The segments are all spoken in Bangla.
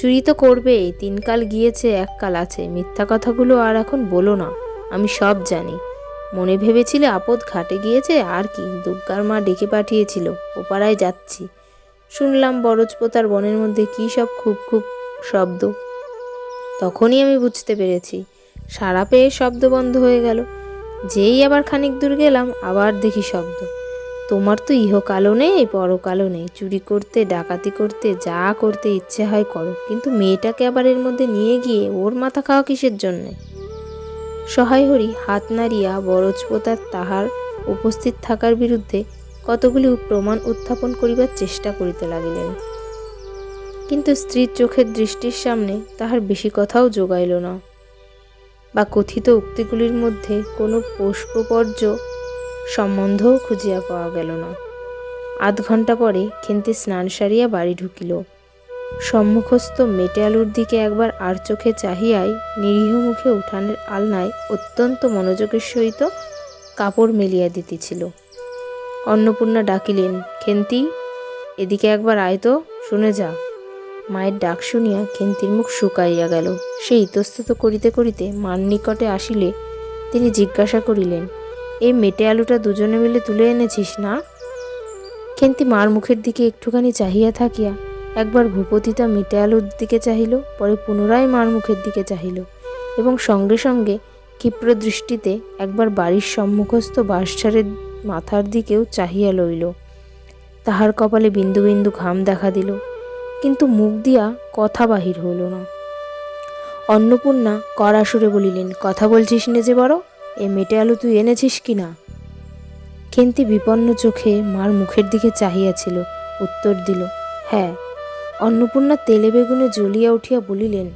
চুরি তো করবেই, 3 কাল গিয়েছে 1 কাল আছে, মিথ্যা কথাগুলো আর এখন বলো না, আমি সব জানি। মনে ভেবেছিলে আপদ ঘাটে গিয়েছে, আর কি, দুর্গার মা ডেকে পাঠিয়েছিল, ওপাড়ায় যাচ্ছি। শুনলাম বরজপোতার বনের মধ্যে কী সব খুব খুব শব্দ। তখনই আমি বুঝতে পেরেছি, সাড়া পেয়ে শব্দ বন্ধ হয়ে গেল। যেই আবার খানিক দূর গেলাম, আবার দেখি শব্দ। তোমার তো ইহকালও নেই, পরকালও নেই, চুরি করতে, ডাকাতি করতে, যা করতে ইচ্ছে হয় করো, কিন্তু মেয়েটাকে আবার এর মধ্যে নিয়ে গিয়ে ওর মাথা খাওয়া কিসের জন্যে? সহায় হরি হাত নাড়িয়া বরজপোতার তাহার উপস্থিত থাকার বিরুদ্ধে কতগুলি প্রমাণ উত্থাপন করিবার চেষ্টা করিতে লাগিলেন, কিন্তু স্ত্রীর চোখের দৃষ্টির সামনে তাহার বেশি কথাও জোগাইল না, বা কথিত উক্তিগুলির মধ্যে কোনো পুষ্পপর্য সম্বন্ধও খুঁজিয়া পাওয়া গেল না। 8 ঘণ্টা পরে খেন্তি স্নান সারিয়া বাড়ি ঢুকিল। সম্মুখস্থ মেটে আলুর দিকে একবার আর চোখে চাহিয়াই নিরীহ মুখে উঠানের আলনায় অত্যন্ত মনোযোগের সহিত কাপড় মেলিয়া দিতেছিল। অন্নপূর্ণা ডাকিলেন, খেন্তি, এদিকে একবার আয় তো, শুনে যা। মায়ের ডাক শুনিয়া খেন্তির মুখ শুকাইয়া গেল। সে ইতস্তত করিতে করিতে মার নিকটে আসিলে তিনি জিজ্ঞাসা করিলেন, এই মেটে আলুটা দুজনে মিলে তুলে এনেছিস না? খেন্তি মার মুখের দিকে একটুখানি চাহিয়া থাকিয়া একবার ভূপতিতা মেটে আলুর দিকে চাহিল, পরে পুনরায় মার মুখের দিকে চাহিল, এবং সঙ্গে সঙ্গে ক্ষিপ্র দৃষ্টিতে একবার বাড়ির সম্মুখস্থ বাঁশঝাড়ের মাথার দিকেও চাহিয়া লইল। তাহার কপালে বিন্দু বিন্দু ঘাম দেখা দিল, কিন্তু মুখ দিয়া কথা বাহির হইল না। অন্নপূর্ণা কড়া সুরে বলিলেন, কথা বলছিস নে যে বড়, এ মেটে আলু তুই এনেছিস কি না? খেন্তি বিপন্ন চোখে মার মুখের দিকে চাহিয়াছিল, উত্তর দিল, হ্যাঁ। অন্নপূর্ণা তেলে বেগুনে জ্বলিয়া উঠিয়া বলিলেন,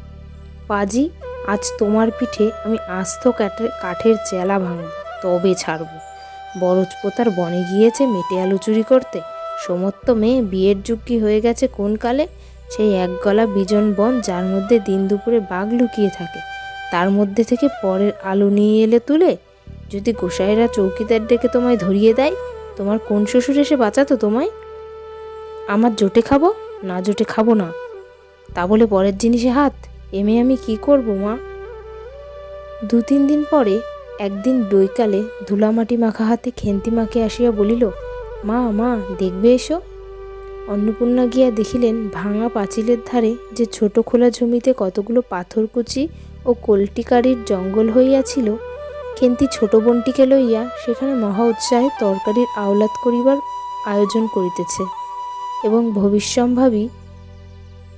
পাজি, আজ তোমার পিঠে আমি আস্ত কাঠের চেলা ভাঙব, তবে ছাড়ব। বরজপোতার বনে গিয়েছে মেটে আলু চুরি করতে, সমস্ত মেয়ে বিয়ের যোগ্যী হয়ে গেছে কোন কালে, সেই এক গলা বিজন বন যার মধ্যে দিন দুপুরে বাঘ লুকিয়ে থাকে, তার মধ্যে থেকে পরের আলু নিয়ে এলে তুলে। যদি গোসাইরা চৌকিদার ডেকে তোমায় ধরিয়ে দেয়, তোমার কোন শ্বশুর এসে বাঁচাতো তোমায়? আমার জোটে খাবো, না জোটে খাবো না, তা বলে পরের জিনিসে হাত, এমে আমি কি করব মা? 2-3 দিন পরে একদিন বৈকালে ধুলামাটি মাখা হাতে খেন্তি মাকে আসিয়া বলিল, মা মা, দেখবে এসো। অন্নপূর্ণা গিয়া দেখিলেন ভাঙা পাঁচিলের ধারে যে ছোট খোলা জমিতে কতগুলো পাথরকুচি ও কলটিকারির জঙ্গল হইয়াছিল, খেন্তি ছোট বোনটিকে লইয়া সেখানে মহা উৎসাহে তরকারির আওলাদ করিবার আয়োজন করিতেছে, এবং ভবিষ্যম্ভাবী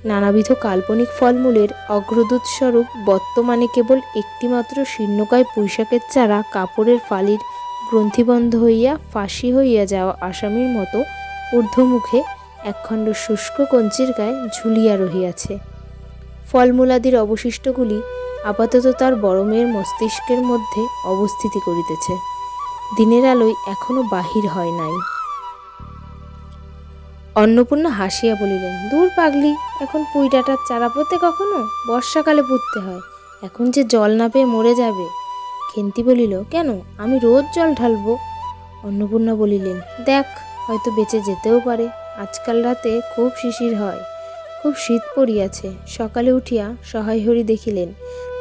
নানাবিধ কাল্পনিক ফলমূলের অগ্রদূতস্বরূপ বর্তমানে কেবল একটিমাত্র শীর্ণকায় পুঁইশাকের চারা কাপড়ের ফালির গ্রন্থিবন্ধ হইয়া ফাঁসি হইয়া যাওয়া আসামির মতো ঊর্ধ্বমুখে একখণ্ড শুষ্ক কঞ্চির গায়ে ঝুলিয়া রহিয়াছে। ফলমূলাদির অবশিষ্টগুলি আপাতত তার বড় মেয়ের মস্তিষ্কের মধ্যে অবস্থিতি করিতেছে, দিনের আলোয় এখনো বাহির হয় নাই। অন্নপূর্ণা হাসিয়া বলিলেন, দূর পাগলি, এখন পুঁই ডাঁটার চারা পোতে কখনো? বর্ষাকালে পুঁততে হয়, এখন যে জল না পেয়ে মরে যাবে। খেন্তি বলিল, কেন, আমি রোজ জল ঢালবো। অন্নপূর্ণা বলিলেন, দেখ, হয়তো বেঁচে যেতেও পারে, আজকাল রাতে খুব শিশির হয়, খুব শীত পড়িয়াছে। সকালে উঠিয়া সহায় হরি দেখিলেন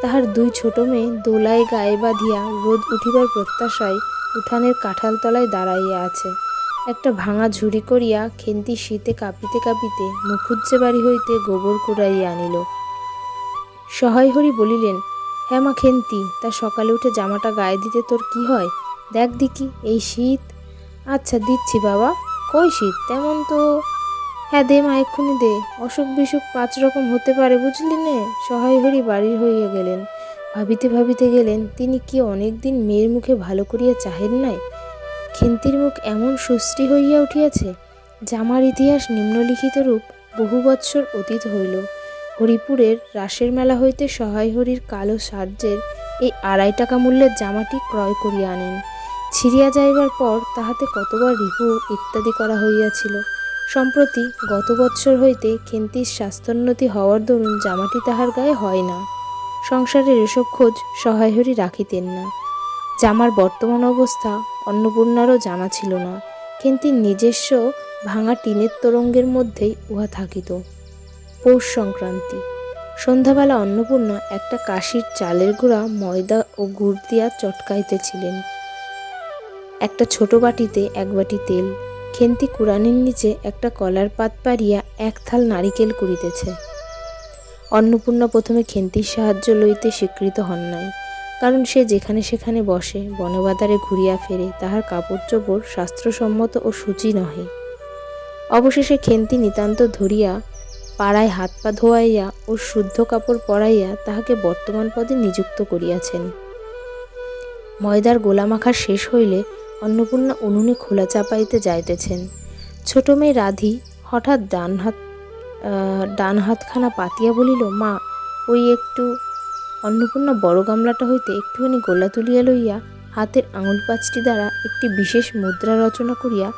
তাহার 2 ছোট মেয়ে দোলায় গায়ে বাঁধিয়া রোদ উঠিবার প্রত্যাশায় উঠানের কাঁঠাল তলায় দাঁড়াইয়া আছে। একটা ভাঙা ঝুড়ি করিয়া খেন্তি শীতে কাঁপিতে কাঁপিতে মুখুজ্জে বাড়ি হইতে গোবর কুড়াইয়া আনিল। সহায় হরি বলিলেন, হ্যাঁ মা খেন্তি, তা সকালে উঠে জামাটা গায়ে দিতে তোর কি হয়, দেখ দিকি, এই শীত। আচ্ছা দিচ্ছি বাবা, কই শীত তেমন তো। হ্যাঁ দে মা, এক্ষুনি দে, অসুখ বিসুখ 5 রকম হতে পারে, বুঝলি নে। সহায় হরি বাড়ির হইয়া গেলেন। ভাবিতে ভাবিতে গেলেন, তিনি কি অনেক দিন মেয়ের মুখে ভালো করিয়া চাহেন নাই? খেন্তির মুখ এমন সুশ্রী হইয়া উঠিয়াছে, জামার ইতিহাস নিম্নলিখিত রূপ বহু বৎসর অতীত হইল। হরিপুরের রাসের মেলা হইতে সহায় হরির কালো সার্জের এই 2.5 টাকা মূল্যের জামাটি ক্রয় করিয়া আনেন। ছিঁড়িয়া যাইবার পর তাহাতে কতবার রিপু ইত্যাদি করা হইয়াছিল। সম্প্রতি গত বৎসর হইতে খেন্তির স্বাস্থ্যোন্নতি হওয়ার দরুন জামাটি তাহার গায়ে হয় না। সংসারের এসব খোঁজ সহায় হরি রাখিতেন না। জামার বর্তমান অবস্থা অন্নপূর্ণারও জানা ছিল না, কিন্তু নিজস্ব ভাঙা টিনের তোরঙ্গের মধ্যেই উহা থাকিত। পৌষ সংক্রান্তি। সন্ধ্যাবেলা অন্নপূর্ণা একটা কাশির চালের গুঁড়া ময়দা ও গুড় দিয়া চটকাইতেছিলেন। একটা ছোট বাটিতে এক বাটি তেল। খেন্তি কুড়ানির নিচে একটা কলার পাত পারিয়া এক থাল নারিকেল কুড়িতেছে। অন্নপূর্ণা প্রথমে খেন্তির সাহায্য লইতে স্বীকৃত হন নাই, কারণ সে যেখানে সেখানে বসে, বনবাদারে ঘুরিয়া ফেরে, তাহার কাপড় চোপড় শাস্ত্রসম্মত ও সূচি নহে। অবশেষে খেন্তি নিতান্ত ধরিয়া পাড়ায় হাত পা ধোয়াইয়া ও শুদ্ধ কাপড় পরাইয়া তাহাকে বর্তমান পদে নিযুক্ত করিয়াছেন। ময়দার গোলা মাখা শেষ হইলে অন্নপূর্ণা উনুনে খোলা চাপাইতে যাইতেছেন। ছোট মেয়ে রাধি হঠাৎ ডান হাতখানা পাতিয়া বলিল, মা, ওই একটু। অন্নপূর্ণা বড় গামলাটা হইতে একটুখানি গোলা তুলিয়া লইয়া হাতের আঙুল পাঁচটি দ্বারা একটি বিশেষ মুদ্রা রচনা করিয়া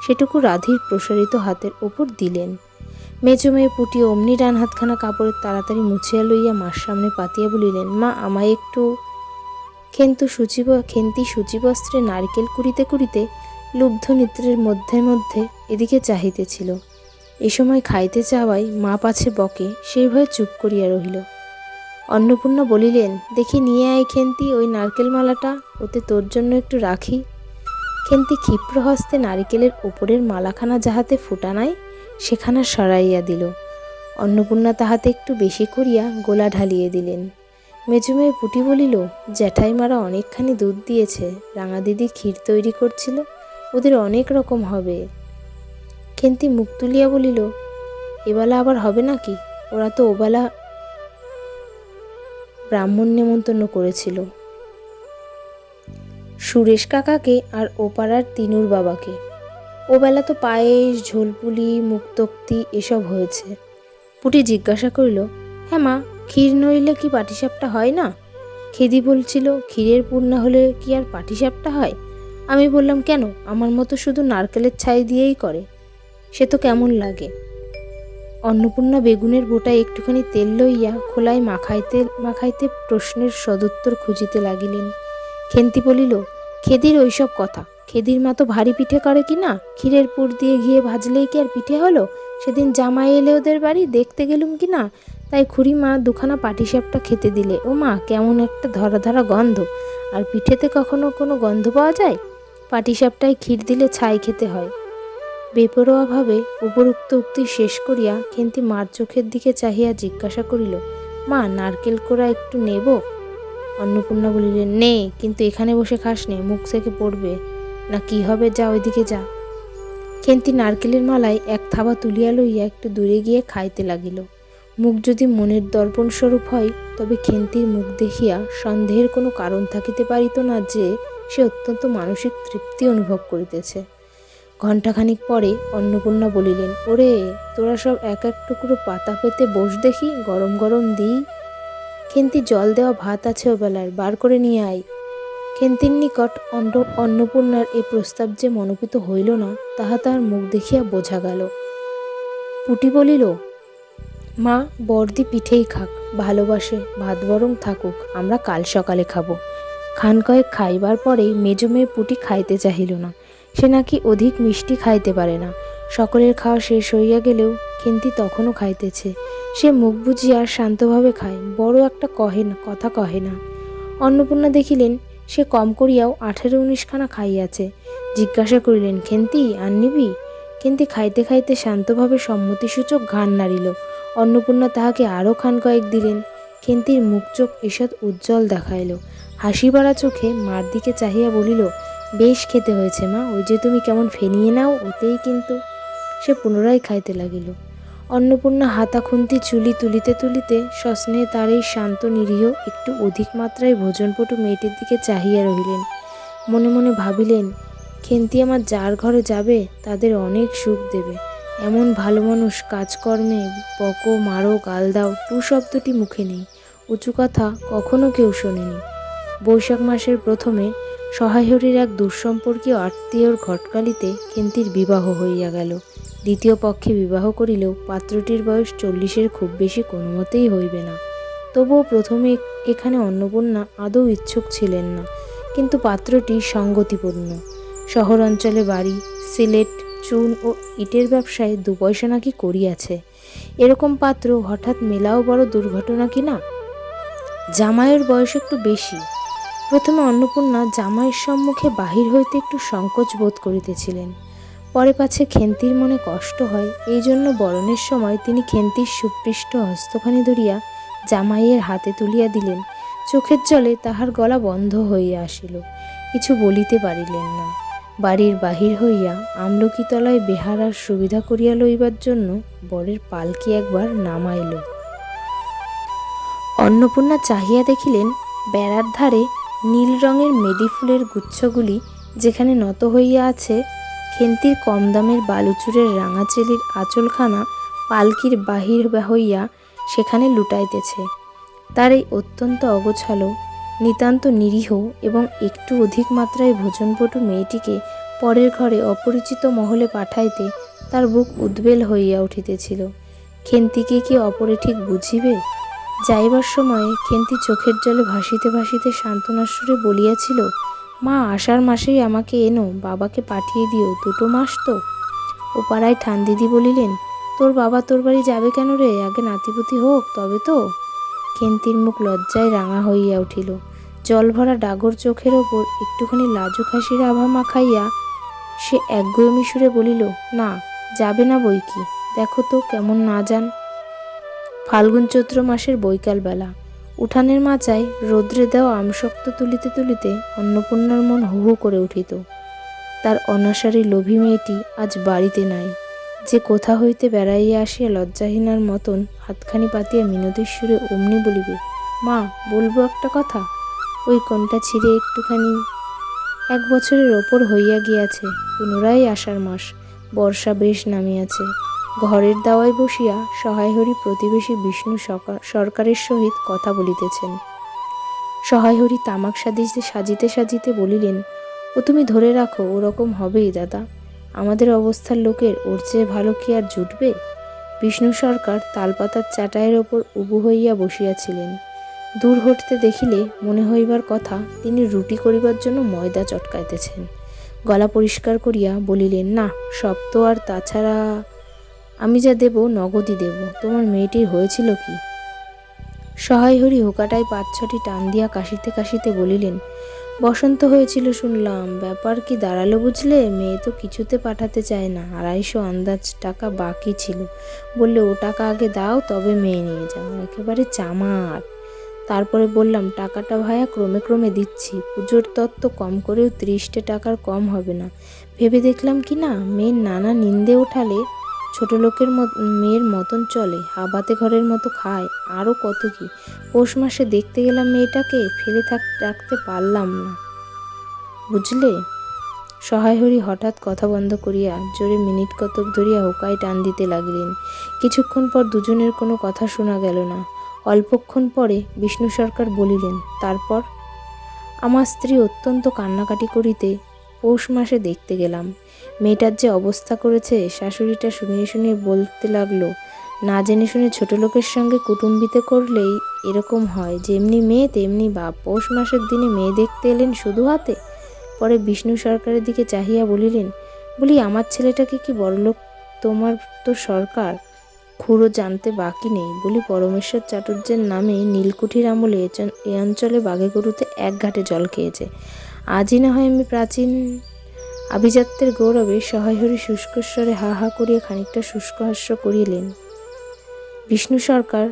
সেটুকু রাধির প্রসারিত হাতের ওপর দিলেন। মেজো মেয়ে পুটি অমনি ডান হাতখানা কাপড়ের তাড়াতাড়ি মুছিয়া লইয়া মার সামনে পাতিয়া বলিলেন, মা, আমায় একটু। খেন্তি সূচিবস্ত্রে নারকেল কুড়িতে কুড়িতে লুব্ধ নেত্রের মধ্যে মধ্যে এদিকে চাহিতেছিল। এ সময় খাইতে চাওয়ায় মা পাছে বকে, সেই ভয়ে চুপ করিয়া রহিল। অন্নপূর্ণা বলিলেন, দেখি নিয়ে আয় খেন্তি ওই নারকেল মালাটা, ওতে তোর জন্য একটু রাখি। খেন্তি ক্ষিপ্র হস্তে নারিকেলের ওপরের মালাখানা যাহাতে ফুটা নাই সেখানা সরাইয়া দিল। অন্নপূর্ণা তাহাতে একটু বেশি করিয়া গোলা ঢালিয়ে দিলেন। মেজো মেয়ে পুটি বলিল, জ্যাঠাইমারা অনেকখানি দুধ দিয়েছে, রাঙা দিদি ক্ষীর তৈরি করছিল, ওদের অনেক রকম হবে। খেন্তি মুখ তুলিয়া বলিল, এবেলা আবার হবে নাকি? ওরা তো ওবেলা ব্রাহ্মণ নেমন্তন্ন করেছিল, সুরেশ কাকাকে আর ও পাড়ার তিনুর বাবাকে। ওবেলা তো পায়েস, ঝোলপুলি, মুক্তোক্তি এসব হয়েছে। পুটি জিজ্ঞাসা করিল, হ্যাঁ মা, ক্ষীর নইলে কি পাটিসাপটা হয় না? খেদি বলছিল, ক্ষীরের পুর না হলে কি আর পাটিসাপটা হয়? আমি বললাম, কেন, আমার মতো শুধু নারকেলের ছাই দিয়েই করে, সে তো কেমন লাগে। অন্নপূর্ণা বেগুনের বোটায় একটুখানি তেল লইয়া খোলায় মাখাইতে মাখাইতে প্রশ্নের সদুত্তর খুঁজিতে লাগিলেন। খেন্তি বলিল, খেদির ওইসব কথা, খেদির মা তো ভারী পিঠে করে কি না, ক্ষীরের পুর দিয়ে ঘিয়ে ভাজলেই কি আর পিঠে হলো? সেদিন জামাই এলে ওদের বাড়ি, দেখতে গেলুম কি না, তাই খুড়ি মা দুখানা পাটিসাপটা খেতে দিলে। ও মা, কেমন একটা ধরা ধরা গন্ধ! আর পিঠেতে কখনো কোনো গন্ধ পাওয়া যায়? পাটিসাপটায় ক্ষীর দিলে ছাই খেতে হয়। বেপরোয়াভাবে উপরোক্ত উক্তি শেষ করিয়া খেন্তি মার চোখের দিকে চাহিয়া জিজ্ঞাসা করিল, মা, নারকেল কোড়া একটু নেব? অন্নপূর্ণা বলিলেন, নে, কিন্তু এখানে বসে খাস নে, মুখ থেকে পড়বে না কি হবে, যা ওইদিকে যা। খেন্তি নারকেলের মালায় এক থাবা তুলিয়া লইয়া একটু দূরে গিয়ে খাইতে লাগিল। মুখ যদি মনের দর্পণ স্বরূপ হয়, তবে খেন্তির মুখ দেখিয়া সন্দেহের কোনো কারণ থাকিতে পারিত না যে সে অত্যন্ত মানসিক তৃপ্তি অনুভব করিতেছে। ঘণ্টাখানিক পরে অন্নপূর্ণা বলিলেন, ওরে, তোরা সব এক এক টুকরো পাতা পেতে বস দেখি, গরম গরম দিই। খেন্তি জল দেওয়া ভাত আছে ওবেলার, বার করে নিয়ে আয়। খেন্তির নিকট অন্নপূর্ণার এ প্রস্তাব যে মনোপিত হইল না, তাহা তাহার মুখ দেখিয়া বোঝা গেল। পুটি বলিল, মা, বর্দি পিঠেই খাক, ভালোবাসে, ভাত বরং থাকুক, আমরা কাল সকালে খাবো। খান কয়েক খাইবার পরেই মেজো মেয়ে পুটি খাইতে চাহিল না। সে নাকি অধিক মিষ্টি খাইতে পারে না। সকলের খাওয়া শেষ হইয়া গেলেও খেন্তি তখনও খাইতেছে। সে মুখ বুজিয়া শান্তভাবে খায়, বড় একটা কথা কহে না। অন্নপূর্ণা দেখিলেন সে কম করিয়াও 18-19 খানা খাইয়াছে। জিজ্ঞাসা করিলেন, খেন্তি, আর নিবি? খেন্তি খাইতে খাইতে শান্তভাবে সম্মতিসূচক ঘাড় নাড়িল। অন্নপূর্ণা তাহাকে আরও খান কয়েক দিলেন। খেন্তির মুখ চোখ ঈষৎ উজ্জ্বল দেখাইল। হাসি বাড়া চোখে মার দিকে চাহিয়া বলিল, বেশ খেতে হয়েছে মা, ওই যে তুমি কেমন ফেনিয়ে নাও, ওতেই কিন্তু। সে পুনরায় খাইতে লাগিল। অন্নপূর্ণা হাতা খুন্তি চুলি তুলিতে তুলিতে সস্নেহে তার এই শান্ত নিরীহ একটু অধিক মাত্রায় ভোজনপটু মেয়েটির দিকে চাহিয়া রহিলেন। মনে মনে ভাবিলেন, খেন্তি আমার যার ঘরে যাবে তাদের অনেক সুখ দেবে। এমন ভালো মানুষ, কাজকর্মে বকো, মারো, গাল দাও, টু শব্দটি মুখে নেই। উঁচু কথা কখনো কেউ শোনেনি। বৈশাখ মাসের প্রথমে সহায়হরির এক দূরসম্পর্কীয় আত্মীয়র ঘটকালিতে খেন্তির বিবাহ হইয়া গেল। দ্বিতীয় পক্ষে বিবাহ করিলেও পাত্রটির বয়স 40-এর খুব বেশি কোনো মতেই হইবে না। তবুও প্রথমে এখানে অন্নপূর্ণা আদৌ ইচ্ছুক ছিলেন না, কিন্তু পাত্রটি সঙ্গতিপূর্ণ। শহর অঞ্চলে বাড়ি, সিলেট, চুন ও ইটের ব্যবসায় 2 পয়সা নাকি করিয়াছে। এরকম পাত্র হঠাৎ মেলাও বড় দুর্ঘটনা কি না। জামাইয়ের বয়স একটু বেশি। প্রথমে অন্নপূর্ণা জামাইয়ের সম্মুখে বাহির হইতে একটু সংকোচ বোধ করিতেছিলেন। পরে পাছে খেন্তির মনে কষ্ট হয়, এই জন্য বরণের সময় তিনি খেন্তির সুপৃষ্ট হস্তখানি ধরিয়া জামাইয়ের হাতে তুলিয়া দিলেন। চোখের জলে তাহার গলা বন্ধ হইয়া আসিল, কিছু বলিতে পারিলেন না। বাড়ির বাহির হইয়া আমলকিতলায় বেহারার সুবিধা করিয়া লইবার জন্য বরের পালকি একবার নামাইল। অন্নপূর্ণা চাহিয়া দেখিলেন বেড়ার ধারে নীল রঙের মেদি ফুলের গুচ্ছগুলি যেখানে নত হইয়া আছে, খেন্তির কম দামের বালুচুরের রাঙাচেলির আঁচলখানা পালকির বাহির হইয়া সেখানে লুটাইতেছে। তার এই অত্যন্ত অগোছালো, নিতান্ত নিরীহ এবং একটু অধিক মাত্রায় ভোজনপটু মেয়েটিকে পরের ঘরে অপরিচিত মহলে পাঠাইতে তার বুক উদ্বেল হইয়া উঠিতেছিল। খেন্তিকে কি অপরে ঠিক বুঝিবে? যাইবার সময় খেন্তি চোখের জলে ভাসিতে ভাসিতে সান্ত্বনার সুরে বলিয়াছিল, মা, আষাঢ় মাসেই আমাকে এনো, বাবাকে পাঠিয়ে দিও, 2 মাস তো। ও পাড়ায় ঠানদিদি বলিলেন, তোর বাবা তোর বাড়ি যাবে কেন রে, আগে নাতিপুতি হোক তবে তো। খেন্তির মুখ লজ্জায় রাঙা হইয়া উঠিল। জল ভরা ডাগর চোখের ওপর একটুখানি লাজুক হাসির আভা মাখাইয়া সে একগুঁয়েমি সুরে বলিল, না, যাবে না বই কি, দেখো তো কেমন না যান। ফাল্গুন চৈত্র মাসের বৈকাল বেলা উঠানের মাচায় রৌদ্রে দেওয়া আমশক্ত তুলিতে তুলিতে অন্নপূর্ণার মন হু হু করে উঠিত। তার অনাসারী লোভী মেয়েটি আজ বাড়িতে নাই, যে কোথা হইতে বেড়াইয়া আসিয়া লজ্জাহীনার মতন হাতখানি পাতিয়া মিনতির সুরে অমনি বলিবে, মা, বলবো একটা কথা। ওই কোনটা ছিঁড়ে একটুখানি। 1 বছরের ওপর হইয়া গিয়াছে, পুনরায় আষাঢ় মাস, বর্ষা বেশ নামিয়াছে। ঘরের দাওয়ায় বসিয়া সহায়হরি প্রতিবেশী বিষ্ণু সরকারের সহিত কথা বলিতেছেন। সহায়হরি তামাক সাজিতে সাজিতে বলিলেন, ও তুমি ধরে রাখো, ওরকম হবেই দাদা। আমাদের অবস্থার লোকের ওর চেয়ে ভালো কি আর জুটবে? বিষ্ণু সরকার তালপাতার চাটাইয়ের ওপর উবু হইয়া বসিয়াছিলেন। দূর হটতে দেখিলে মনে হইবার কথা তিনি রুটি করিবার জন্য ময়দা চটকাইতেছেন। গলা পরিষ্কার করিয়া বলিলেন, না, সব তো, আর তাছাড়া আমি যা দেব নগদই দেব। তোমার মেয়েটির হয়েছিল কি? সহায়হরি হুকাটায় 5-6টি টান দিয়া কাশিতে কাশিতে বলিলেন, বসন্ত হয়েছিল শুনলাম, ব্যাপার কি দাঁড়ালো বুঝলে? মেয়ে তো কিছুতে পাঠাতে চায় না, 250 আন্দাজ টাকা বাকি ছিল, বললে ও টাকা আগে দাও তবে মেয়ে নিয়ে যাও, একেবারে চামার। তারপরে বললাম, টাকাটা ভায়া ক্রমে ক্রমে দিচ্ছি, পুজোর তত্ত্ব কম করেও 30 টাকার কম হবে না। ভেবে দেখলাম কি না, মেয়ের নানা নিন্দে ওঠালে ছোট লোকের মেয়ের মতন চলে, হাবাতে ঘরের মতো খায়, আরও কত কি। পৌষ মাসে দেখতে গেলাম মেয়েটাকে, ফেলে রাখতে পারলাম না, বুঝলে। সহায়হরি হঠাৎ কথা বন্ধ করিয়া জোরে মিনিট কতক ধরিয়া হুকায় টান দিতে লাগিলেন। কিছুক্ষণ পর দুজনের কোনো কথা শোনা গেল না। অল্পক্ষণ পরে বিষ্ণু সরকার বলিলেন, তারপর? আমার স্ত্রী অত্যন্ত কান্নাকাটি করিতে পৌষ মাসে দেখতে গেলাম। মেয়েটার যে অবস্থা করেছে, শাশুড়িটা শুনিয়ে শুনিয়ে বলতে লাগলো, না জেনে শুনে ছোট লোকের সঙ্গে কুটুম্বিতে করলেই এরকম হয়, যেমনি মেয়ে তেমনি বাপ। পৌষ মাসের দিনে মেয়ে দেখতে এলেন শুধু হাতে। পরে বিষ্ণু সরকারের দিকে চাহিয়া বলিলেন, বলি, আমার ছেলেটাকে কি বড়লোক? তোমার তো সরকার খুঁড়ো জানতে বাকি নেই। বলি, পরমেশ্বর চাটুর্যের নামে নীলকুঠির আমলে এ অঞ্চলে বাঘে গরুতে 1 ঘাটে জল খেয়েছে। আজই না হয় আমি প্রাচীন আভিজাত্যের গৌরবে। সহায়হরি শুষ্কস্বরে হা হা করিয়া খানিকটা শুষ্ক হাস্য করিলেন। বিষ্ণু সরকার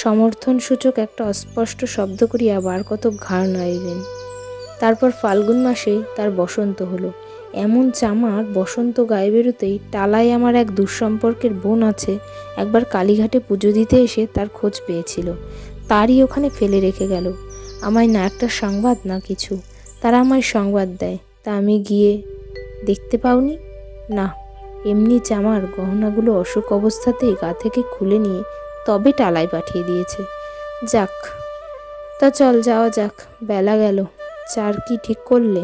সমর্থনসূচক একটা অস্পষ্ট শব্দ করিয়া বার কতক ঘাড় নাড়িলেন। তারপর ফাল্গুন মাসে তার বসন্ত হলো। এমন চামার, বসন্ত গায়ে বেরোতেই টালায় আমার এক দুঃসম্পর্কের বোন আছে, একবার কালীঘাটে পুজো দিতে এসে তার খোঁজ পেয়েছিল, তারই ওখানে ফেলে রেখে গেল। আমায় না একটা সংবাদ না কিছু, তারা আমায় সংবাদ দেয়, তা আমি গিয়ে দেখতে পাওনি? না, এমনি চামার, গহনাগুলো অসুখ অবস্থাতেই গা থেকে খুলে নিয়ে তবে টালায় পাঠিয়ে দিয়েছে। যাক, তা চল যাওয়া যাক, বেলা গেল। চার কি ঠিক করলে?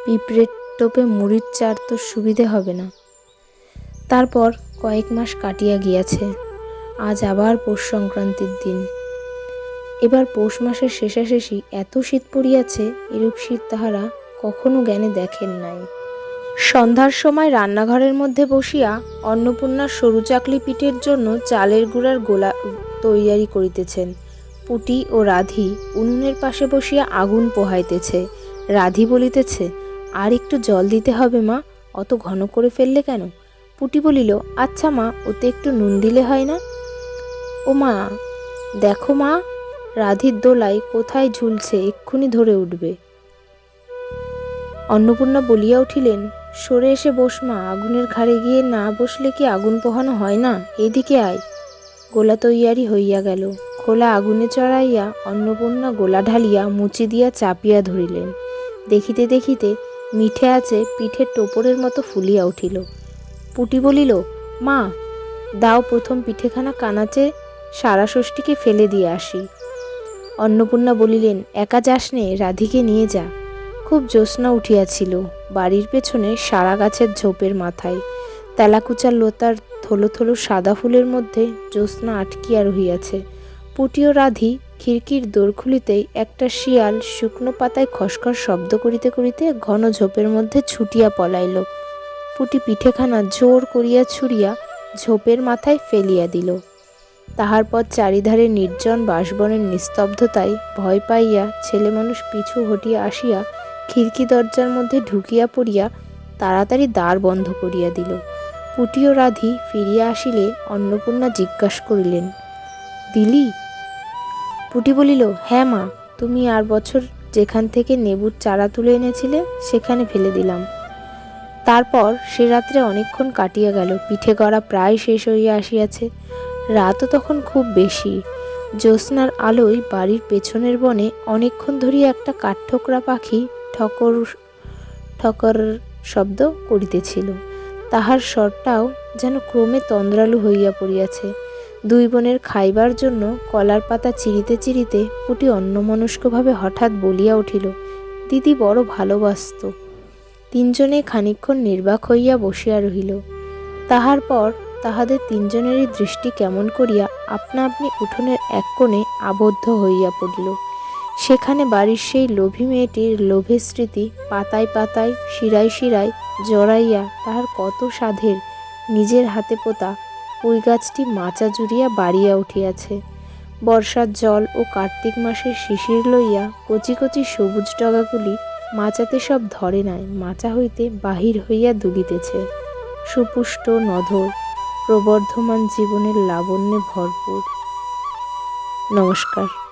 পিঁপড়ের টোপে মুড়ির চার তো সুবিধে হবে না। তারপর কয়েক মাস কাটিয়া গিয়াছে। আজ আবার পৌষ সংক্রান্তির দিন। এবার পৌষ মাসের শেষাশেষি এত শীত পড়িয়াছে, এরূপ শীত তাহারা কখনো জ্ঞানে দেখেন নাই। সন্ধ্যার সময় রান্নাঘরের মধ্যে বসিয়া অন্নপূর্ণার সরু চাকলি পিঠের জন্য চালের গুঁড়ার গোলা তৈয়ারি করিতেছেন। পুটি ও রাধি উনুনের পাশে বসিয়া আগুন পোহাইতেছে। রাধি বলিতেছে, আর একটু জল দিতে হবে মা, অত ঘন করে ফেললে কেন? পুটি বলিল, আচ্ছা মা, ওতে একটু নুন দিলে হয় না? ও মা, দেখো মা, রাধির দোলাই কোথায় ঝুলছে, এক্ষুনি ধরে উঠবে। অন্নপূর্ণা বলিয়া উঠিলেন, সরে এসে বস মা, আগুনের ঘাড়ে গিয়ে না বসলে কি আগুন পোহানো হয় না? এদিকে আয়। গোলা তৈয়ারি হইয়া গেল। খোলা আগুনে চড়াইয়া অন্নপূর্ণা গোলা ঢালিয়া মুচি দিয়া চাপিয়া ধরিলেন। দেখিতে দেখিতে মিঠে আছে পিঠের টোপরের মতো ফুলিয়া উঠিল। পুটি বলিল, মা, দাও প্রথম পিঠেখানা কানাচে সারা ষষ্ঠীকে ফেলে দিয়ে আসি। অন্নপূর্ণা বলিলেন, একা যাস নে, রাধিকে নিয়ে যা। খুব জ্যোৎস্না উঠিয়াছিল। বাড়ির পেছনে সারা গাছের ঝোপের মাথায় তেলাকুচার লতার থলো থলো সাদা ফুলের মধ্যে জ্যোৎস্না আটকিয়া রহিয়াছে। পুটি ও রাধি খিড়কির দোর খুলিতেই একটা শিয়াল শুকনো পাতায় খসখস শব্দ করিতে করিতে ঘন ঝোপের মধ্যে ছুটিয়া পলাইল। পুটি পিঠেখানা জোর করিয়া ছুঁড়িয়া ঝোপের মাথায় ফেলিয়া দিল। তাহার পর চারিধারে নির্জন বাঁশবনের নিস্তব্ধতায় ভয় পাইয়া ছেলে মানুষ পিছু হটিয়া আসিয়া খিড়কি দরজার মধ্যে ঢুকিয়া পড়িয়া তাড়াতাড়ি দ্বার বন্ধ করিয়া দিল। পুটি ও রাধি ফিরিয়া আসিলে অন্নপূর্ণা জিজ্ঞাসা করিলেন, দিলি? পুটি বলিল, হ্যাঁ মা, তুমি আর বছর যেখান থেকে নেবুর চারা তুলে এনেছিলে সেখানে ফেলে দিলাম। তারপর সে রাত্রে অনেকক্ষণ কাটিয়া গেল। পিঠে গড়া প্রায় শেষ হইয়া আসিয়াছে। রাতও তখন খুব বেশি। জ্যোৎস্নার আলোয় বাড়ির পেছনের বনে অনেকক্ষণ ধরিয়া একটা কাঠঠোকরা পাখি ঠকর ঠকর শব্দ করিতেছিল। তাহার স্বরটাও যেন ক্রমে তন্দ্রালু হইয়া পড়িয়াছে। দুই বোনের খাইবার জন্য কলার পাতা চিরিতে চিরিতে পুটি অন্যমনস্কভাবে হঠাৎ বলিয়া উঠিল, দিদি বড় ভালোবাসত। তিনজনে খানিকক্ষণ নির্বাক হইয়া বসিয়া রহিল। তাহার পর তাহাদের তিনজনেরই দৃষ্টি কেমন করিয়া আপনা আপনি উঠোনের এক কোণে আবদ্ধ হইয়া পড়িল। সেখানে বাড়ির সেই লোভী মেয়েটির লোভের স্মৃতি পাতায় পাতায় শিরায় শিরায় জড়াইয়া তাহার কত সাধের নিজের হাতে পোতা পুঁই গাছটি মাচা জুড়িয়া বাড়িয়া উঠিয়াছে। বর্ষার জল ও কার্তিক মাসের শিশির লইয়া কচি কচি সবুজ ডগাগুলি মাচাতে সব ধরে নাই, মাচা হইতে বাহির হইয়া দুলিতেছে। সুপুষ্ট নধর প্রবর্ধমান জীবনের লাবণ্যে ভরপুর। নমস্কার।